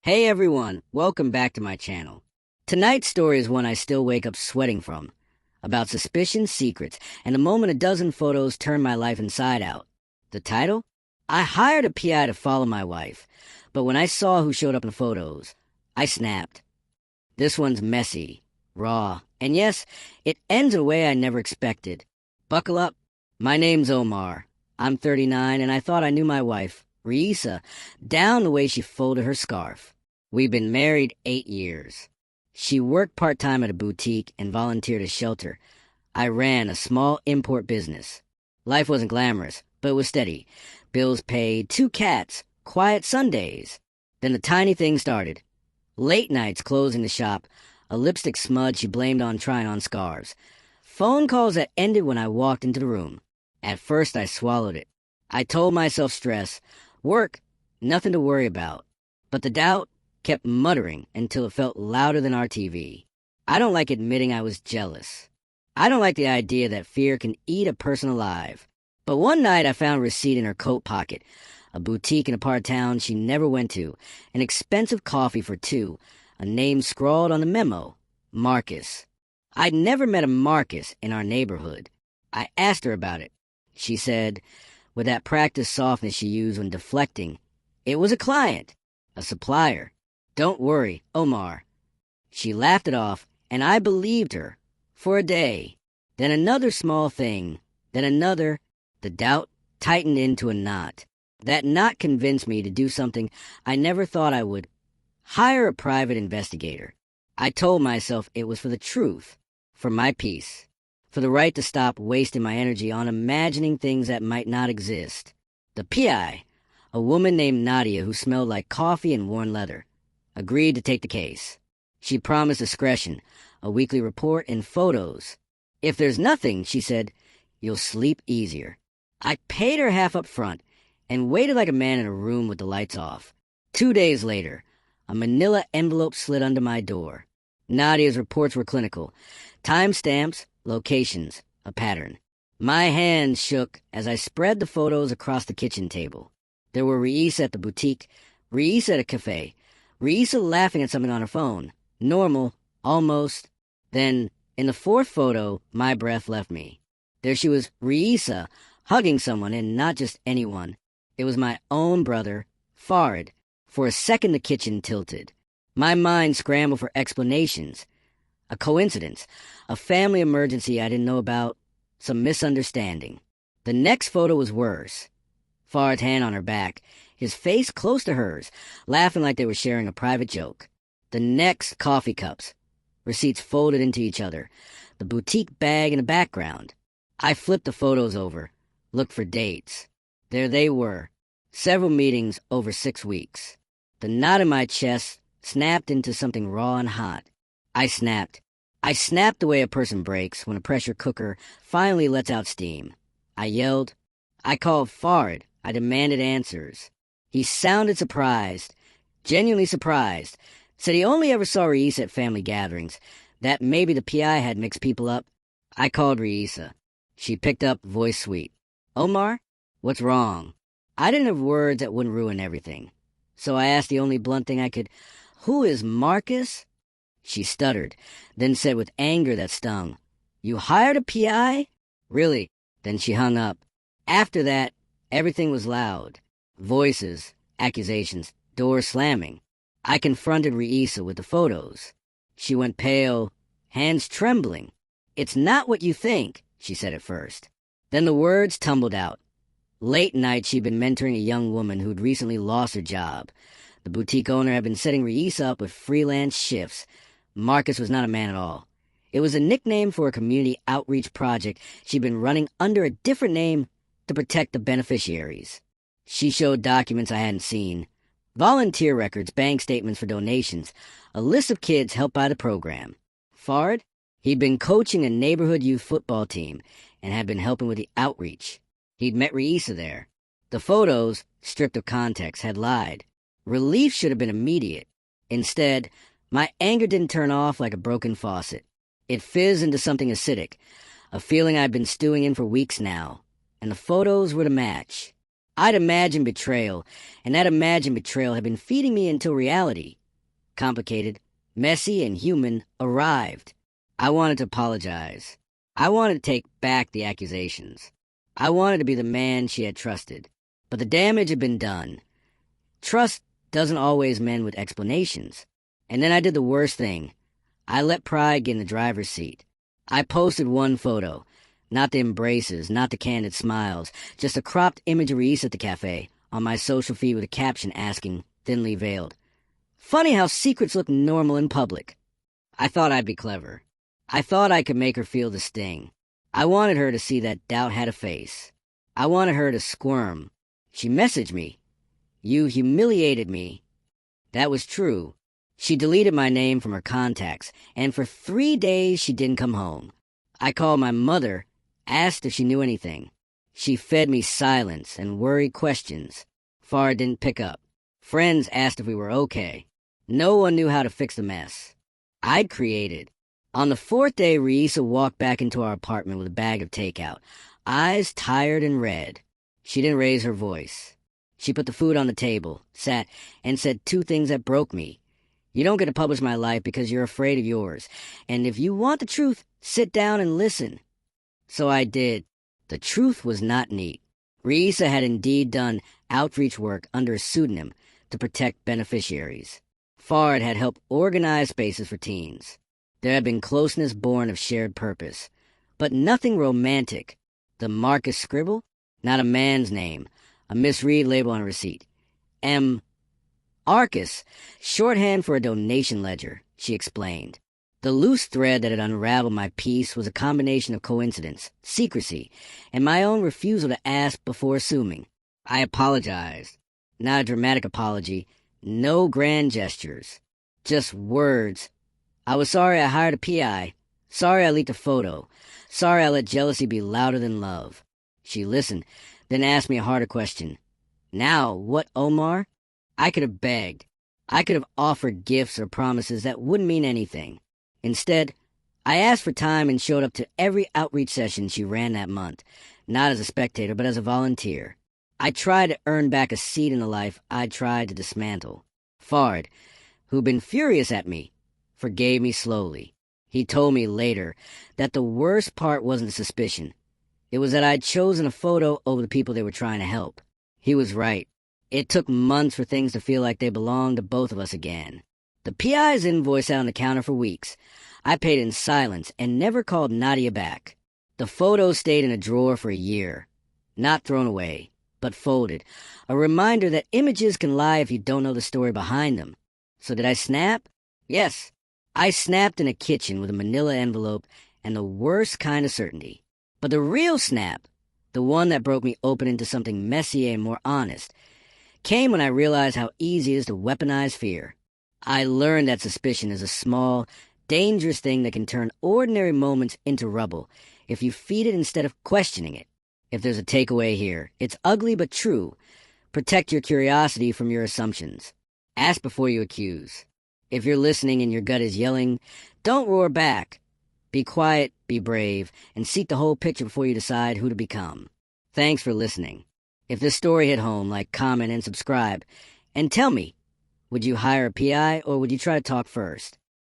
Hey everyone, welcome back to my channel. Tonight's story is one I still wake up sweating from, about suspicion, secrets, and the moment a dozen photos turned my life inside out. The title? I hired a PI to follow my wife, but when I saw who showed up in the photos, I snapped. This one's messy, raw, and yes, it ends a way I never expected. Buckle up. My name's Omar. I'm 39 and I thought I knew my wife, Reisa, down the way she folded her scarf. We've been married 8 years. She worked part-time at a boutique and volunteered as shelter. I ran a small import business. Life wasn't glamorous, but it was steady. Bills paid, 2 cats, quiet Sundays. Then the tiny thing started. Late nights closing the shop, a lipstick smudge she blamed on trying on scarves. Phone calls that ended when I walked into the room. At first I swallowed it. I told myself stress, work, nothing to worry about. But the doubt kept muttering until it felt louder than our TV. I don't like admitting I was jealous. I don't like the idea that fear can eat a person alive. But one night I found a receipt in her coat pocket, a boutique in a part of town she never went to, an expensive coffee for 2, a name scrawled on the memo, Marcus. I'd never met a Marcus in our neighborhood. I asked her about it. She said, with that practiced softness she used when deflecting, it was a client, a supplier. Don't worry, Omar. She laughed it off, and I believed her. For a day. Then another small thing. Then another. The doubt tightened into a knot. That knot convinced me to do something I never thought I would. Hire a private investigator. I told myself it was for the truth. For my peace. For the right to stop wasting my energy on imagining things that might not exist. The PI, a woman named Nadia who smelled like coffee and worn leather, agreed to take the case. She promised discretion, a weekly report, and photos. If there's nothing, she said, you'll sleep easier. I paid her half up front and waited like a man in a room with the lights off. 2 days later, a manila envelope slid under my door. Nadia's reports were clinical. Timestamps, locations, a pattern. My hands shook as I spread the photos across the kitchen table. There were Reisa at the boutique, Reisa at a cafe, Reisa laughing at something on her phone. Normal, almost. Then, in the 4th photo, my breath left me. There she was, Reisa, hugging someone, and not just anyone. It was my own brother, Farid. For a second the kitchen tilted. My mind scrambled for explanations. A coincidence, a family emergency I didn't know about, some misunderstanding. The next photo was worse. Farid's hand on her back, his face close to hers, laughing like they were sharing a private joke. The next, coffee cups, receipts folded into each other, the boutique bag in the background. I flipped the photos over, looked for dates. There they were, several meetings over 6 weeks. The knot in my chest snapped into something raw and hot. I snapped. I snapped the way a person breaks when a pressure cooker finally lets out steam. I yelled. I called Farid. I demanded answers. He sounded surprised, genuinely surprised. Said he only ever saw Reisa at family gatherings, that maybe the PI had mixed people up. I called Reisa. She picked up, voice sweet. Omar, what's wrong? I didn't have words that wouldn't ruin everything. So I asked the only blunt thing I could, who is Marcus? She stuttered, then said with anger that stung, you hired a PI? Really? Then she hung up. After that, everything was loud. Voices, accusations, doors slamming. I confronted Reisa with the photos. She went pale, hands trembling. It's not what you think, she said at first. Then the words tumbled out. Late night she'd been mentoring a young woman who'd recently lost her job. The boutique owner had been setting Reisa up with freelance shifts. Marcus was not a man at all. It was a nickname for a community outreach project she'd been running under a different name to protect the beneficiaries. She showed documents I hadn't seen. Volunteer records, bank statements for donations, a list of kids helped by the program. Farid? He'd been coaching a neighborhood youth football team and had been helping with the outreach. He'd met Reisa there. The photos, stripped of context, had lied. Relief should have been immediate. Instead, my anger didn't turn off like a broken faucet. It fizzed into something acidic, a feeling I'd been stewing in for weeks now, and the photos were to match. I'd imagined betrayal, and that imagined betrayal had been feeding me until reality, complicated, messy, and human, arrived. I wanted to apologize. I wanted to take back the accusations. I wanted to be the man she had trusted. But the damage had been done. Trust doesn't always mend with explanations. And then I did the worst thing. I let pride get in the driver's seat. I posted one photo. Not the embraces, not the candid smiles, just a cropped image of Reese at the cafe on my social feed with a caption asking, thinly veiled, "Funny how secrets look normal in public." I thought I'd be clever. I thought I could make her feel the sting. I wanted her to see that doubt had a face. I wanted her to squirm. She messaged me. "You humiliated me." That was true. She deleted my name from her contacts, and for 3 days she didn't come home. I called my mother, asked if she knew anything. She fed me silence and worried questions. Farah didn't pick up. Friends asked if we were okay. No one knew how to fix the mess I'd created. On the 4th day, Reisa walked back into our apartment with a bag of takeout, eyes tired and red. She didn't raise her voice. She put the food on the table, sat, and said 2 things that broke me. "You don't get to publish my life because you're afraid of yours. And if you want the truth, sit down and listen." So I did. The truth was not neat. Reisa had indeed done outreach work under a pseudonym to protect beneficiaries. Fard had helped organize spaces for teens. There had been closeness born of shared purpose. But nothing romantic. The Marcus scribble? Not a man's name. A misread label on a receipt. M. Arcus, shorthand for a donation ledger, she explained. The loose thread that had unraveled my piece was a combination of coincidence, secrecy, and my own refusal to ask before assuming. I apologized. Not a dramatic apology, no grand gestures. Just words. I was sorry I hired a PI. Sorry I leaked a photo. Sorry I let jealousy be louder than love. She listened, then asked me a harder question. Now, what, Omar? I could have begged. I could have offered gifts or promises that wouldn't mean anything. Instead, I asked for time and showed up to every outreach session she ran that month, not as a spectator, but as a volunteer. I tried to earn back a seat in the life I'd tried to dismantle. Fard, who'd been furious at me, forgave me slowly. He told me later that the worst part wasn't the suspicion. It was that I'd chosen a photo over the people they were trying to help. He was right. It took months for things to feel like they belonged to both of us again. The PI's invoice sat on the counter for weeks. I paid in silence and never called Nadia back. The photos stayed in a drawer for a year. Not thrown away, but folded. A reminder that images can lie if you don't know the story behind them. So did I snap? Yes. I snapped in a kitchen with a manila envelope and the worst kind of certainty. But the real snap, the one that broke me open into something messier and more honest, came when I realized how easy it is to weaponize fear. I learned that suspicion is a small, dangerous thing that can turn ordinary moments into rubble if you feed it instead of questioning it. If there's a takeaway here, it's ugly but true. Protect your curiosity from your assumptions. Ask before you accuse. If you're listening and your gut is yelling, don't roar back. Be quiet, be brave, and seek the whole picture before you decide who to become. Thanks for listening. If this story hit home, like, comment, and subscribe. And tell me, would you hire a PI or would you try to talk first?